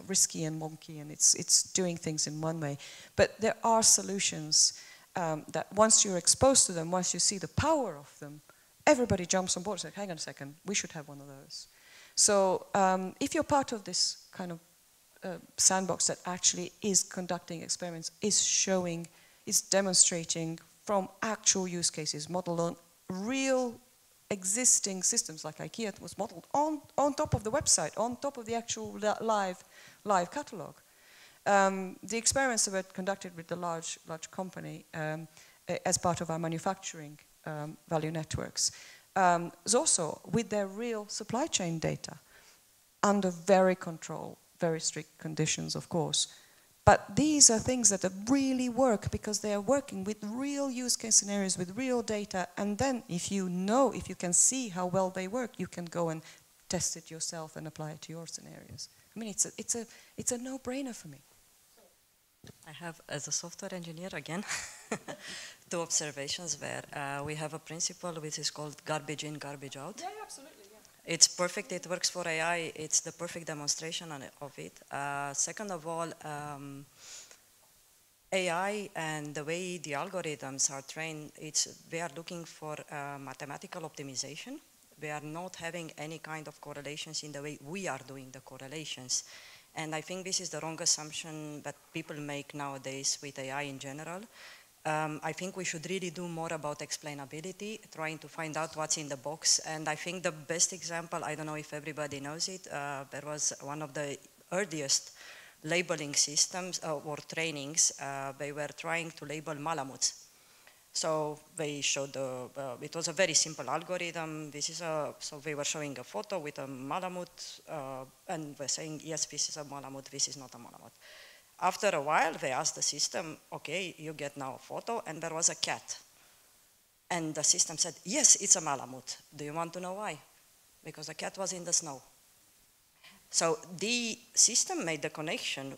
risky and wonky, and it's doing things in one way. But there are solutions that once you're exposed to them, once you see the power of them, everybody jumps on board and says, hang on a second, we should have one of those. So if you're part of this kind of sandbox that actually is conducting experiments, is demonstrating from actual use cases, modeled on real existing systems like IKEA was modeled on top of the website, on top of the actual live catalog. The experiments that were conducted with the large company as part of our manufacturing value networks is also with their real supply chain data under very controlled, very strict conditions, of course. But these are things that really work because they are working with real use case scenarios, with real data. And then if you can see how well they work, you can go and test it yourself and apply it to your scenarios. It's a no-brainer for me. I have, as a software engineer again, 2 observations where we have a principle which is called garbage in, garbage out. Yeah, absolutely. It's perfect, it works for AI, it's the perfect demonstration of it. Second of all, AI and the way the algorithms are trained, we are looking for mathematical optimization. We are not having any kind of correlations in the way we are doing the correlations. And I think this is the wrong assumption that people make nowadays with AI in general. I think we should really do more about explainability, trying to find out what's in the box. And I think the best example, I don't know if everybody knows it, there was one of the earliest labeling systems or trainings. They were trying to label malamutes. So they showed it was a very simple algorithm. So they were showing a photo with a malamute and were saying, yes, this is a malamute, this is not a malamute. After a while, they asked the system, okay, you get now a photo, and there was a cat. And the system said, yes, it's a Malamute. Do you want to know why? Because the cat was in the snow. So the system made the connection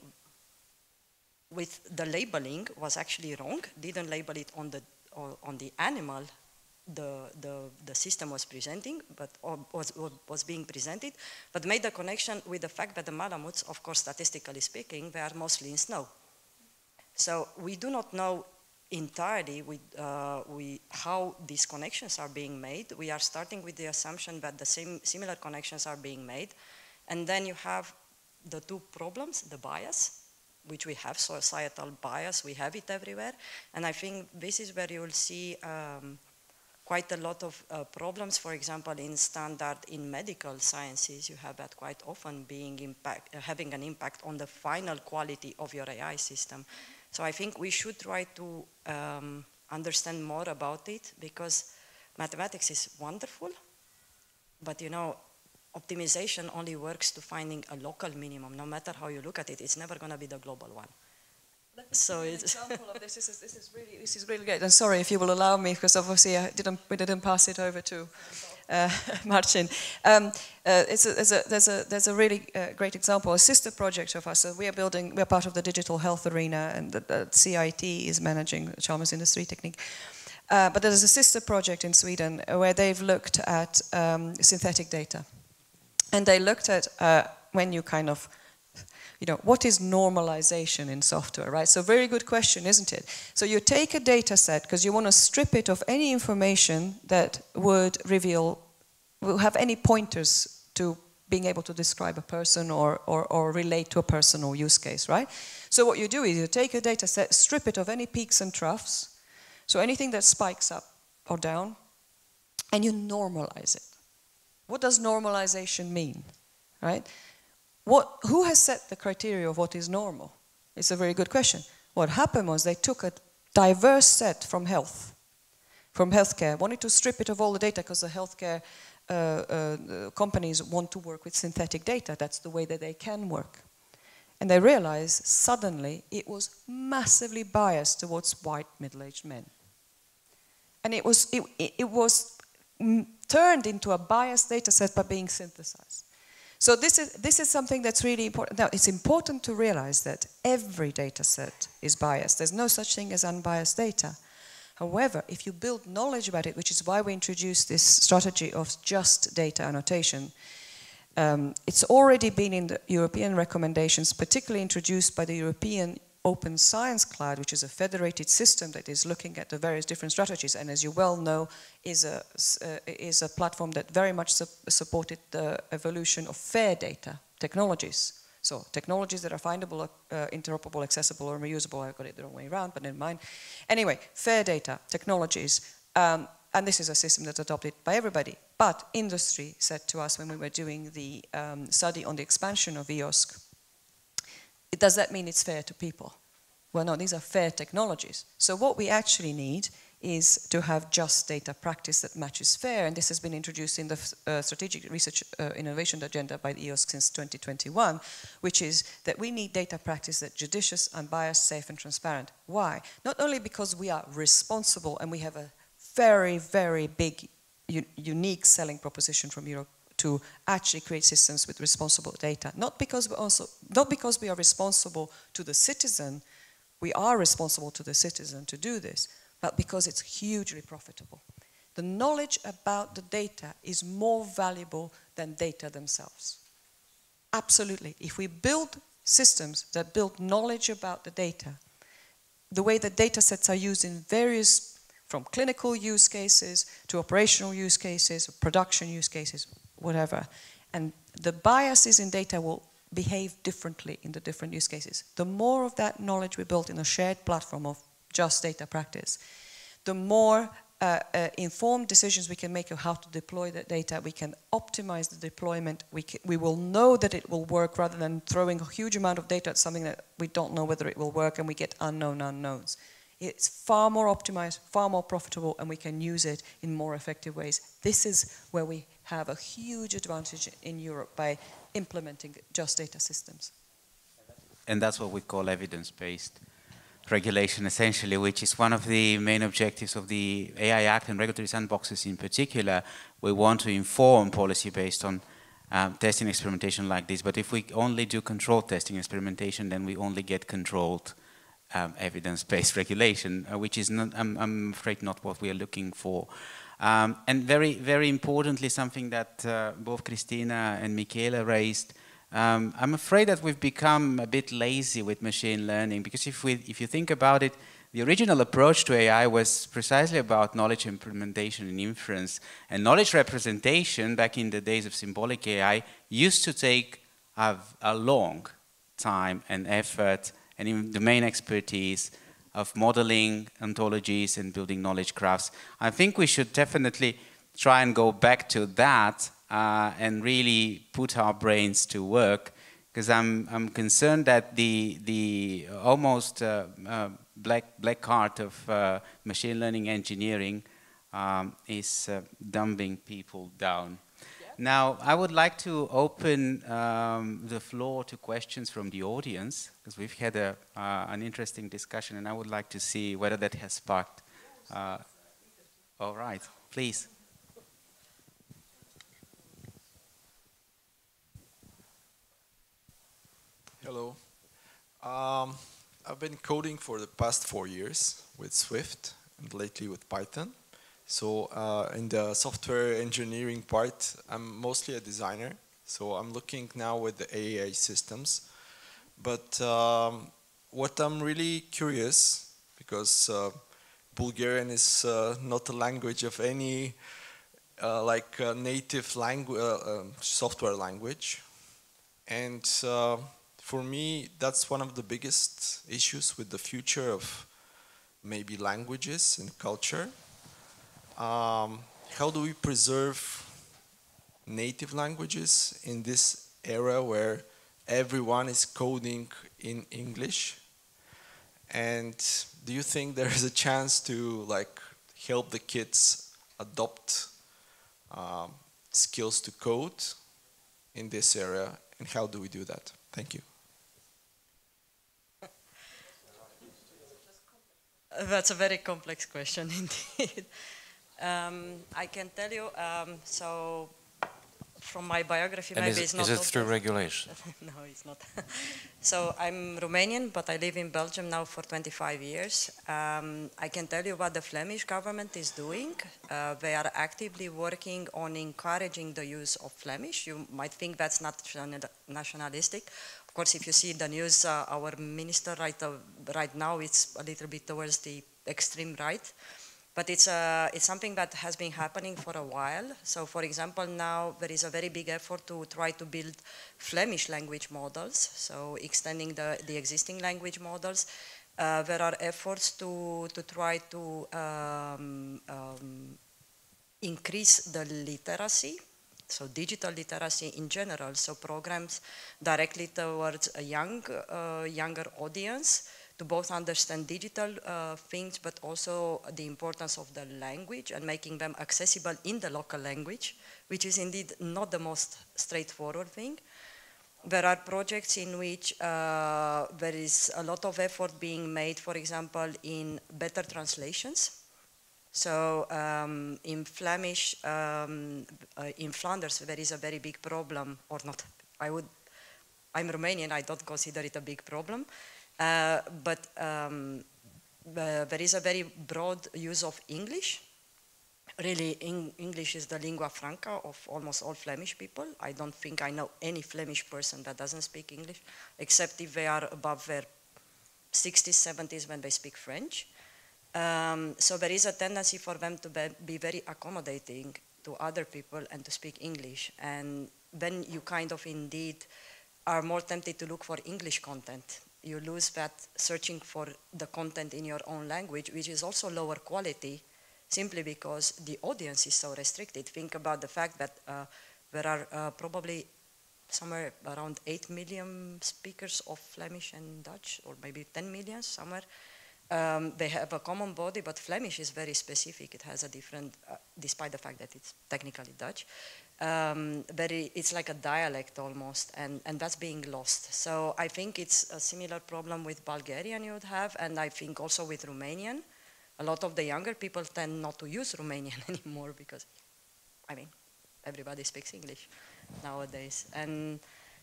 with the labeling was actually wrong, didn't label it on the animal the system was presenting, but was being presented, but made the connection with the fact that the Malamutes, of course, statistically speaking, they are mostly in snow. So we do not know entirely how these connections are being made. We are starting with the assumption that the similar connections are being made, and then you have the two problems, the bias, which we have, societal bias, we have it everywhere, and I think this is where you will see quite a lot of problems. For example, in medical sciences, you have that quite often having an impact on the final quality of your AI system. So I think we should try to understand more about it, because mathematics is wonderful, but you know, optimization only works to finding a local minimum. No matter how you look at it, it's never going to be the global one. So it's an example of this. This is really great. And sorry if you will allow me, because obviously we didn't pass it over to Marcin. There's a really great example. A sister project of us. So we are part of the digital health arena, and the CIT is managing Chalmers Industry Technique. But there's a sister project in Sweden where they've looked at synthetic data, and they looked at when you kind of, you know, what is normalization in software, right? So very good question, isn't it? So you take a data set because you want to strip it of any information that would have any pointers to being able to describe a person or relate to a person or use case, right? So what you do is you take a data set, strip it of any peaks and troughs, so anything that spikes up or down, and you normalize it. What does normalization mean, right? Who has set the criteria of what is normal? It's a very good question. What happened was they took a diverse set from healthcare, wanted to strip it of all the data because the healthcare companies want to work with synthetic data. That's the way that they can work. And they realized suddenly it was massively biased towards white middle-aged men. And it was turned into a biased data set by being synthesized. So this is something that's really important. Now, it's important to realize that every data set is biased. There's no such thing as unbiased data. However, if you build knowledge about it, which is why we introduced this strategy of just data annotation, it's already been in the European recommendations, particularly introduced by the European Open Science Cloud, which is a federated system that is looking at the various different strategies, and as you well know, is a platform that very much supported the evolution of fair data technologies. So technologies that are findable, interoperable, accessible, or reusable. I got it the wrong way around, but never mind. Anyway, fair data technologies, and this is a system that's adopted by everybody. But industry said to us when we were doing the study on the expansion of EOSC, does that mean it's fair to people? Well, no, these are fair technologies. So what we actually need is to have just data practice that matches fair, and this has been introduced in the Strategic Research Innovation Agenda by the EOSC since 2021, which is that we need data practice that's judicious, unbiased, safe, and transparent. Why? Not only because we are responsible and we have a very, very big, unique selling proposition from Europe to actually create systems with responsible data. Not because we are responsible to the citizen, we are responsible to the citizen to do this, but because it's hugely profitable. The knowledge about the data is more valuable than data themselves. Absolutely. If we build systems that build knowledge about the data, the way that data sets are used in various, from clinical use cases to operational use cases, production use cases, whatever, and the biases in data will behave differently in the different use cases. The more of that knowledge we build in a shared platform of just data practice, the more informed decisions we can make of how to deploy that data. We can optimize the deployment. We will know that it will work rather than throwing a huge amount of data at something that we don't know whether it will work, and we get unknown unknowns. It's far more optimized, far more profitable, and we can use it in more effective ways. This is where we have a huge advantage in Europe by implementing just data systems. And that's what we call evidence-based. regulation, essentially, which is one of the main objectives of the AI Act and regulatory sandboxes in particular. We want to inform policy based on testing experimentation like this. But if we only do controlled testing experimentation, then we only get controlled evidence-based regulation, which is not, I'm afraid, not what we are looking for. And very, very importantly, something that both Cristina and Michela raised, I'm afraid that we've become a bit lazy with machine learning, because if you think about it, the original approach to AI was precisely about knowledge implementation and inference. And knowledge representation, back in the days of symbolic AI, used to take a long time and effort and even domain expertise of modeling ontologies and building knowledge graphs. I think we should definitely try and go back to that and really put our brains to work, because I'm concerned that the almost black art of machine learning engineering is dumbing people down. Yeah. Now, I would like to open the floor to questions from the audience, because we've had an interesting discussion, and I would like to see whether that has sparked. All right, please. Hello. I've been coding for the past 4 years with Swift and lately with Python. So in the software engineering part, I'm mostly a designer. So I'm looking now with the AI systems. But what I'm really curious, because Bulgarian is not a language of any like native software language. And for me, that's one of the biggest issues with the future of maybe languages and culture. How do we preserve native languages in this era where everyone is coding in English? And do you think there is a chance to like help the kids adopt skills to code in this area? And how do we do that? Thank you. That's a very complex question indeed. I can tell you, so from my biography, and maybe it's not. Is it through regulation? No, it's not. So I'm Romanian, but I live in Belgium now for 25 years. I can tell you what the Flemish government is doing. They are actively working on encouraging the use of Flemish. You might think that's not nationalistic. Of course, if you see the news, our minister right now, it's a little bit towards the extreme right. But it's something that has been happening for a while. So for example, now there is a very big effort to try to build Flemish language models, so extending the existing language models. There are efforts to try to increase the literacy, so digital literacy in general, so programs directly towards a younger audience, to both understand digital things, but also the importance of the language and making them accessible in the local language, which is indeed not the most straightforward thing. There are projects in which there is a lot of effort being made, for example, in better translations. So in Flemish, in Flanders, there is a very big problem, or not, I'm Romanian, I don't consider it a big problem. But there is a very broad use of English. Really, English is the lingua franca of almost all Flemish people. I don't think I know any Flemish person that doesn't speak English, except if they are above their 60s, 70s when they speak French. So there is a tendency for them to be very accommodating to other people and to speak English. And then you kind of indeed are more tempted to look for English content. You lose that searching for the content in your own language, which is also lower quality, simply because the audience is so restricted. Think about the fact that there are probably somewhere around 8 million speakers of Flemish and Dutch, or maybe 10 million somewhere. They have a common body, but Flemish is very specific. It has a different, despite the fact that it's technically Dutch. but it's like a dialect almost, and that's being lost. So I think it's a similar problem with Bulgarian you would have, and I think also with Romanian. A lot of the younger people tend not to use Romanian anymore because, I mean, everybody speaks English nowadays. And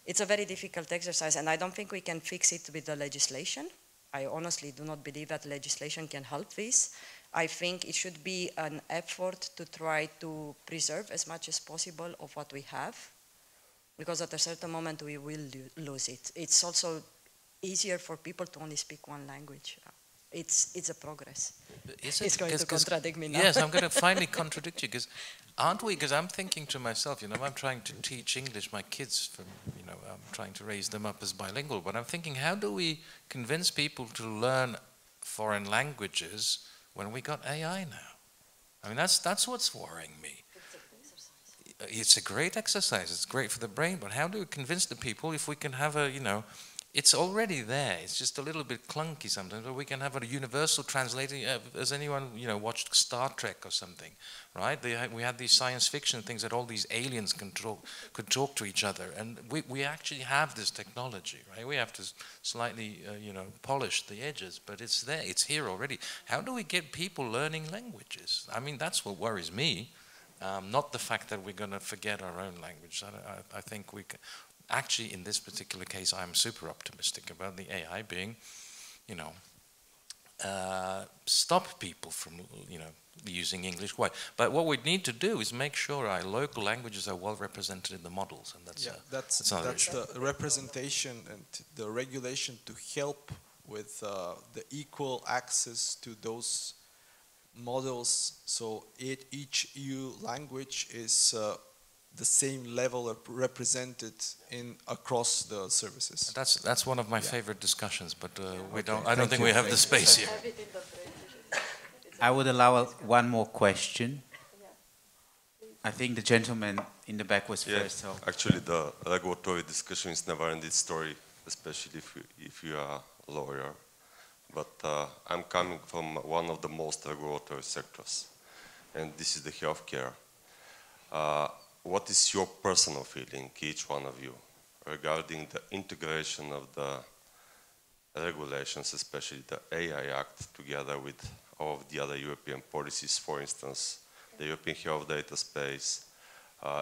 it's a very difficult exercise, and I don't think we can fix it with the legislation. I honestly do not believe that legislation can help this. I think it should be an effort to try to preserve as much as possible of what we have, because at a certain moment we will lose it. It's also easier for people to only speak one language. It's a progress. It's going to contradict me now. Yes, I'm going to finally contradict you, because aren't we? Because I'm thinking to myself, you know, I'm trying to teach English my kids, from, you know, I'm trying to raise them up as bilingual, but I'm thinking, how do we convince people to learn foreign languages when we got AI now? I mean, that's what's worrying me. It's a great exercise. It's great for the brain, but how do we convince the people if we can have a, you know, it's already there. It's just a little bit clunky sometimes, but we can have a universal translating. Has anyone, you know, watched Star Trek or something, right? We had these science fiction things that all these aliens could talk to each other, and we actually have this technology, right? We have to slightly, you know, polish the edges, but it's there. It's here already. How do we get people learning languages? I mean, that's what worries me. Not the fact that we're going to forget our own language. I think we can. Actually, in this particular case, I'm super optimistic about the AI being, you know, stop people from, you know, using English. Why? But what we need to do is make sure our local languages are well represented in the models, and that's that's the representation and the regulation to help with the equal access to those models. So each EU language is the same level represented in across the services. That's one of my favorite discussions, but we don't. I don't think we have the space here. I would allow one more question. I think the gentleman in the back was first. So. Actually, the regulatory discussion is never ending story, especially if you are a lawyer. But I'm coming from one of the most regulatory sectors, and this is the healthcare. What is your personal feeling, each one of you, regarding the integration of the regulations, especially the AI Act, together with all of the other European policies, for instance, the European Health Data Space,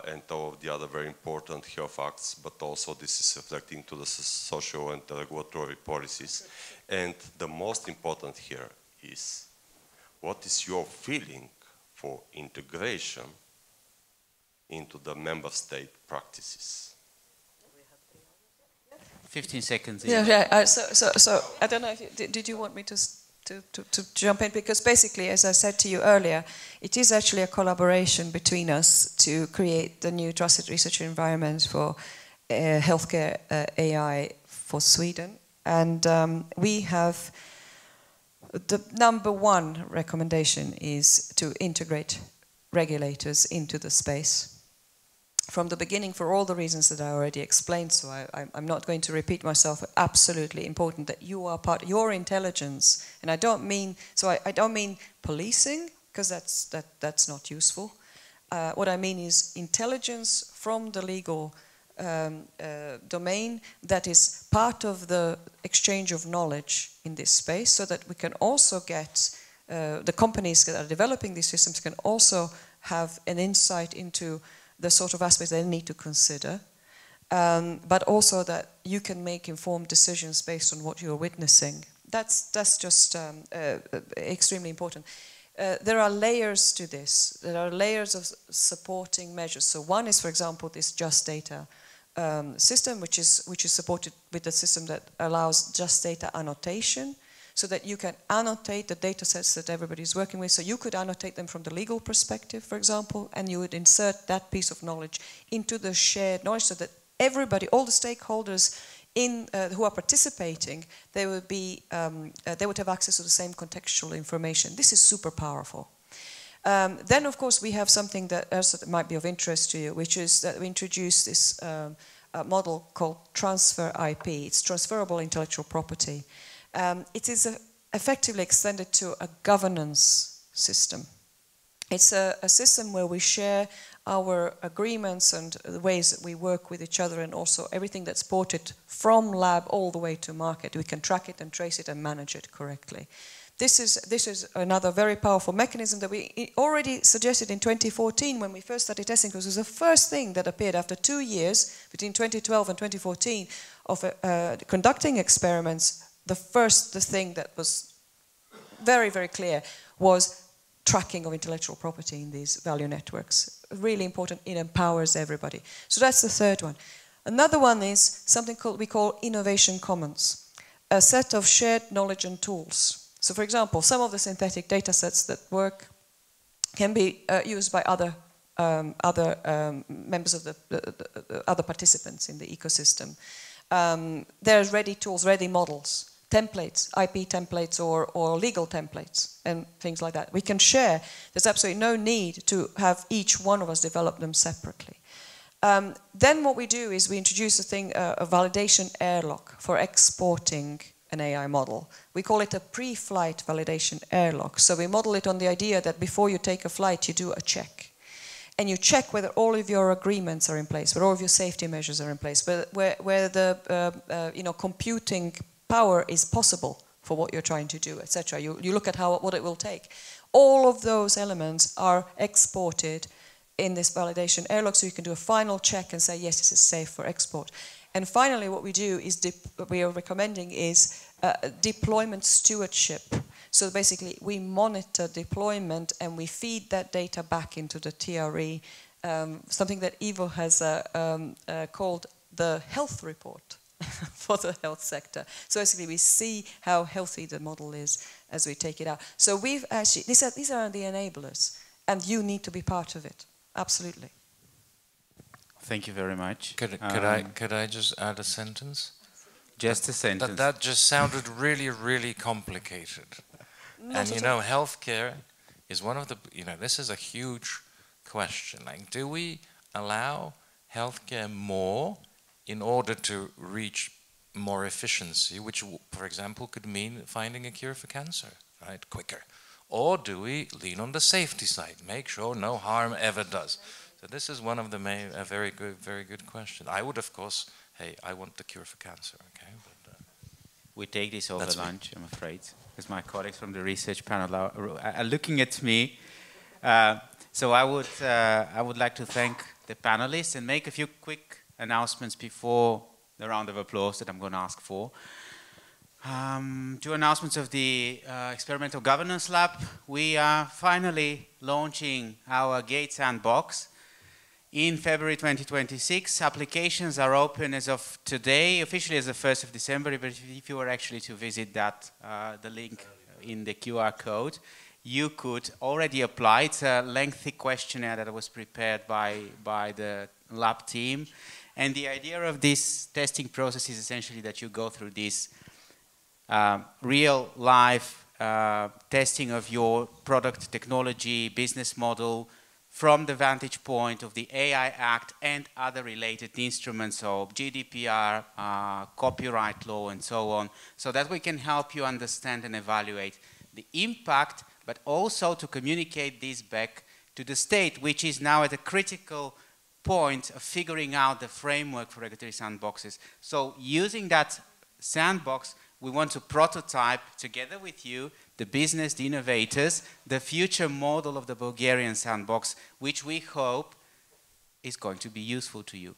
and all of the other very important health acts, but also this is reflecting to the social and the regulatory policies. And the most important here is, what is your feeling for integration into the member state practices? 15 seconds. So I don't know if did you want me to jump in, because basically, as I said to you earlier, it is actually a collaboration between us to create the new trusted research environment for healthcare AI for Sweden, and we have the number one recommendation is to integrate regulators into the space. From the beginning, for all the reasons that I already explained, so I'm not going to repeat myself, absolutely important that you are part, your intelligence, and I don't mean, so I don't mean policing, because that's not useful. What I mean is intelligence from the legal domain that is part of the exchange of knowledge in this space, so that we can also get, the companies that are developing these systems can also have an insight into the sort of aspects they need to consider, but also that you can make informed decisions based on what you're witnessing. That's just extremely important. There are layers to this. There are layers of supporting measures. So one is, for example, this just data system, which is supported with the system that allows just data annotation, so that you can annotate the data sets that everybody is working with. So you could annotate them from the legal perspective, for example, and you would insert that piece of knowledge into the shared knowledge, so that everybody, all the stakeholders who are participating, they would have access to the same contextual information. This is super powerful. Then, of course, we have something that else might be of interest to you, which is that we introduced this model called transfer IP. It's transferable intellectual property. It is effectively extended to a governance system. It's a system where we share our agreements and the ways that we work with each other, and also everything that's ported from lab all the way to market. We can track it and trace it and manage it correctly. This is another very powerful mechanism that we already suggested in 2014 when we first started testing, because it was the first thing that appeared after 2 years, between 2012 and 2014, of conducting experiments. The thing that was very, very clear was tracking of intellectual property in these value networks. Really important, it empowers everybody. So that's the third one. Another one is something we call innovation commons, a set of shared knowledge and tools. So for example, some of the synthetic data sets that work can be used by other members of the other participants in the ecosystem. There's ready tools, ready models, templates, IP templates or legal templates and things like that. We can share. There's absolutely no need to have each one of us develop them separately. Then what we do is we introduce a validation airlock for exporting an AI model. We call it a pre-flight validation airlock. So we model it on the idea that before you take a flight, you do a check. And you check whether all of your agreements are in place, whether all of your safety measures are in place, where the computing power is possible for what you're trying to do, etc. You look at what it will take. All of those elements are exported in this validation airlock, so you can do a final check and say, yes, this is safe for export. And finally, what we do is, what we are recommending is deployment stewardship. So basically, we monitor deployment and we feed that data back into the TRE, something that Ivo has called the health report for the health sector. So basically, we see how healthy the model is as we take it out. So we've actually, these are the enablers, and you need to be part of it. Absolutely. Thank you very much. Could I just add a sentence? Just a sentence. That just sounded really, really complicated. And you know, healthcare is one of the, this is a huge question. Like, do we allow healthcare more in order to reach more efficiency, which, for example, could mean finding a cure for cancer, right, quicker? Or do we lean on the safety side, make sure no harm ever does? So this is one of the a very good question. I would, of course, hey, I want the cure for cancer, okay? But, we take this over lunch, I'm afraid, because my colleagues from the research panel are looking at me. So I would like to thank the panelists and make a few quick announcements before the round of applause that I'm going to ask for. 2 announcements of the Experimental Governance Lab. We are finally launching our GATE sandbox in February 2026. Applications are open as of today, officially as the 1st of December, but if you were actually to visit that, the link in the QR code, you could already apply. It's a lengthy questionnaire that was prepared by the lab team. And the idea of this testing process is essentially that you go through this real life testing of your product, technology, business model from the vantage point of the AI Act and other related instruments of GDPR, copyright law, and so on, so that we can help you understand and evaluate the impact, but also to communicate this back to the state, which is now at a critical point of figuring out the framework for regulatory sandboxes. So using that sandbox, we want to prototype together with you, the business, the innovators, the future model of the Bulgarian sandbox, which we hope is going to be useful to you.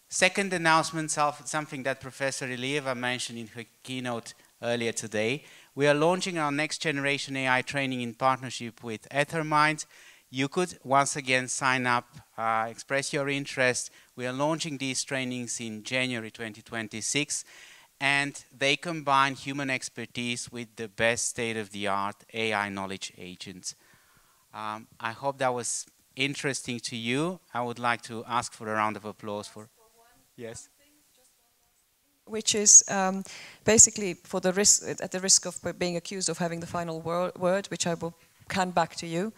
Second announcement, something that Professor Ilieva mentioned in her keynote earlier today. We are launching our next generation AI training in partnership with Ethermind. You could once again sign up, express your interest. We are launching these trainings in January 2026. And they combine human expertise with the best state-of-the-art AI knowledge agents. I hope that was interesting to you. I would like to ask for a round of applause for... Yes? Which is basically for the risk, at the risk of being accused of having the final word, which I will hand back to you.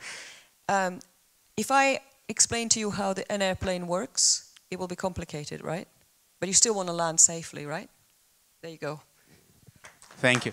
If I explain to you how an airplane works, it will be complicated, right? But you still want to land safely, right? There you go. Thank you.